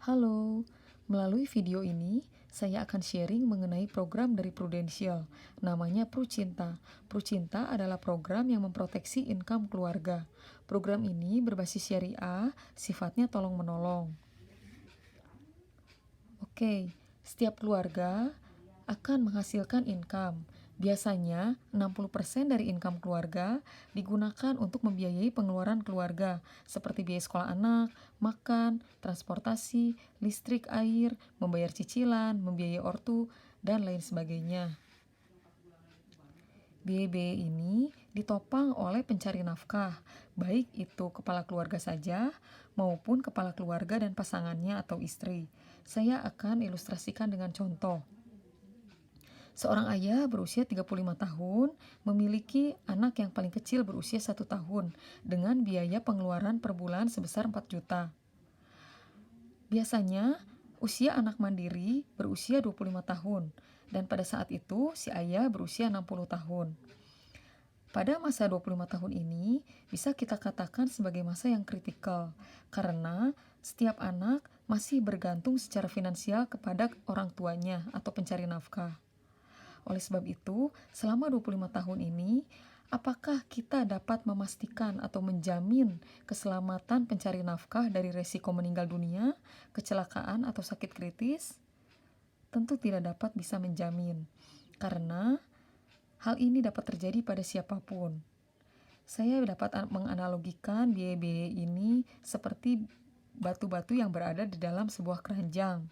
Halo, melalui video ini saya akan sharing mengenai program dari Prudential, namanya Prucinta. Prucinta adalah program yang memproteksi income keluarga. Program ini berbasis syariah, sifatnya tolong-menolong. Oke, setiap keluarga akan menghasilkan income. Biasanya, 60% dari income keluarga digunakan untuk membiayai pengeluaran keluarga, seperti biaya sekolah anak, makan, transportasi, listrik, air, membayar cicilan, membiayai ortu, dan lain sebagainya. Biaya-biaya ini ditopang oleh pencari nafkah, baik itu kepala keluarga saja maupun kepala keluarga dan pasangannya atau istri. Saya akan ilustrasikan dengan contoh. Seorang ayah berusia 35 tahun memiliki anak yang paling kecil berusia 1 tahun dengan biaya pengeluaran per bulan sebesar 4 juta. Biasanya, usia anak mandiri berusia 25 tahun dan pada saat itu si ayah berusia 60 tahun. Pada masa 25 tahun ini bisa kita katakan sebagai masa yang kritikal karena setiap anak masih bergantung secara finansial kepada orang tuanya atau pencari nafkah. Oleh sebab itu, selama 25 tahun ini, apakah kita dapat memastikan atau menjamin keselamatan pencari nafkah dari resiko meninggal dunia, kecelakaan, atau sakit kritis? Tentu tidak dapat bisa menjamin, karena hal ini dapat terjadi pada siapapun. Saya dapat menganalogikan biaya-biaya ini seperti batu-batu yang berada di dalam sebuah keranjang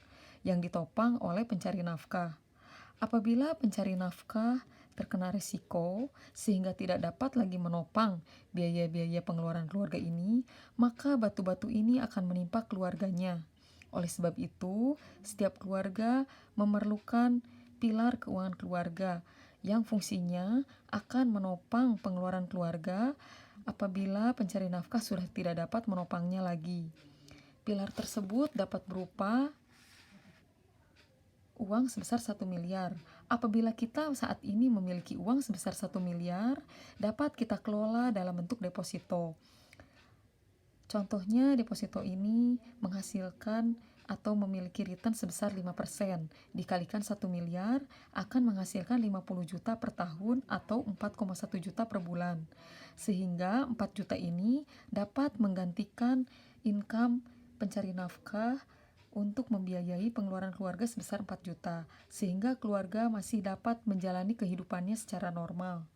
yang ditopang oleh pencari nafkah. Apabila pencari nafkah terkena risiko sehingga tidak dapat lagi menopang biaya-biaya pengeluaran keluarga ini, maka batu-batu ini akan menimpa keluarganya. Oleh sebab itu, setiap keluarga memerlukan pilar keuangan keluarga yang fungsinya akan menopang pengeluaran keluarga apabila pencari nafkah sudah tidak dapat menopangnya lagi. Pilar tersebut dapat berupa uang sebesar 1 miliar. Apabila kita saat ini memiliki uang sebesar 1 miliar, dapat kita kelola dalam bentuk deposito. Contohnya, deposito ini menghasilkan atau memiliki return sebesar 5%, dikalikan 1 miliar akan menghasilkan 50 juta per tahun atau 4,1 juta per bulan. Sehingga 4 juta ini dapat menggantikan income pencari nafkah untuk membiayai pengeluaran keluarga sebesar 4 juta, sehingga keluarga masih dapat menjalani kehidupannya secara normal.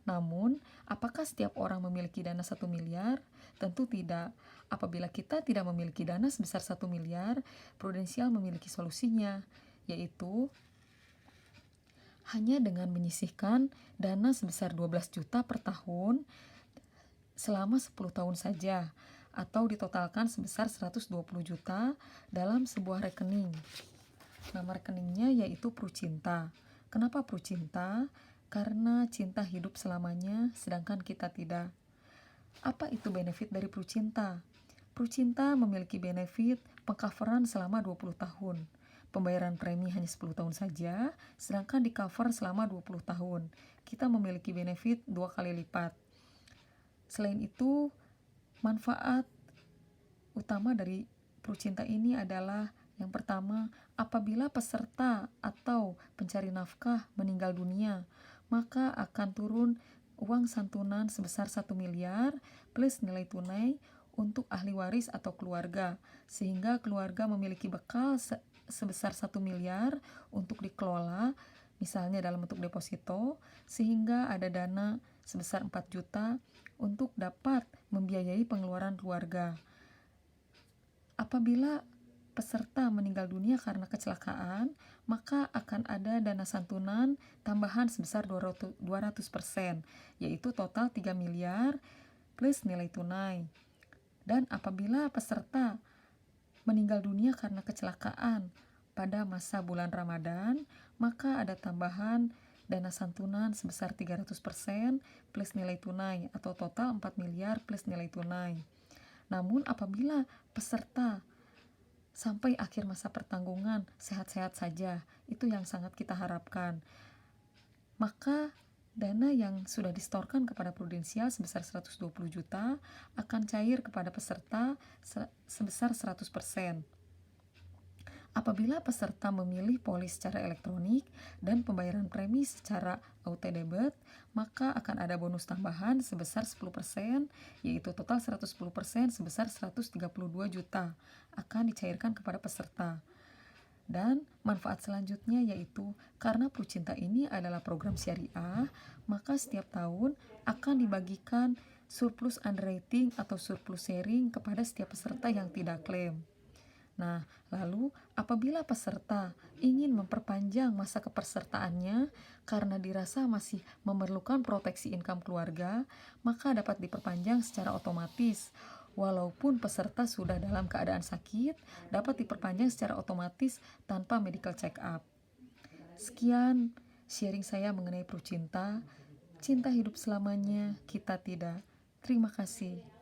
Namun, apakah setiap orang memiliki dana 1 miliar? Tentu tidak. Apabila kita tidak memiliki dana sebesar 1 miliar, Prudential memiliki solusinya, yaitu hanya dengan menyisihkan dana sebesar 12 juta per tahun selama 10 tahun saja, atau ditotalkan sebesar 120 juta dalam sebuah rekening. Nama rekeningnya yaitu Prucinta. Kenapa Prucinta? Karena cinta hidup selamanya, sedangkan kita tidak. Apa itu benefit dari Prucinta? Prucinta memiliki benefit pengcoveran selama 20 tahun. Pembayaran premi hanya 10 tahun saja, sedangkan di cover selama 20 tahun. Kita memiliki benefit 2 kali lipat. Selain itu, manfaat utama dari Prucinta ini adalah yang pertama, apabila peserta atau pencari nafkah meninggal dunia, maka akan turun uang santunan sebesar 1 miliar plus nilai tunai untuk ahli waris atau keluarga, sehingga keluarga memiliki bekal sebesar 1 miliar untuk dikelola, misalnya dalam bentuk deposito, sehingga ada dana sebesar 4 juta untuk dapat membiayai pengeluaran keluarga. Apabila peserta meninggal dunia karena kecelakaan, maka akan ada dana santunan tambahan sebesar 200%, yaitu total 3 miliar plus nilai tunai. Dan apabila peserta meninggal dunia karena kecelakaan pada masa bulan Ramadan, maka ada tambahan dana santunan sebesar 300% plus nilai tunai, atau total 4 miliar plus nilai tunai. Namun apabila peserta sampai akhir masa pertanggungan sehat-sehat saja, itu yang sangat kita harapkan, maka dana yang sudah disetorkan kepada Prudential sebesar 120 juta akan cair kepada peserta sebesar 100%. Apabila peserta memilih polis secara elektronik dan pembayaran premi secara auto debit, maka akan ada bonus tambahan sebesar 10%, yaitu total 110% sebesar 132 juta akan dicairkan kepada peserta. Dan manfaat selanjutnya yaitu karena Prucinta ini adalah program syariah, maka setiap tahun akan dibagikan surplus underwriting atau surplus sharing kepada setiap peserta yang tidak klaim. Nah, lalu apabila peserta ingin memperpanjang masa kepesertaannya karena dirasa masih memerlukan proteksi income keluarga, maka dapat diperpanjang secara otomatis. Walaupun peserta sudah dalam keadaan sakit, dapat diperpanjang secara otomatis tanpa medical check up. Sekian sharing saya mengenai Prucinta. Cinta hidup selamanya, kita tidak. Terima kasih.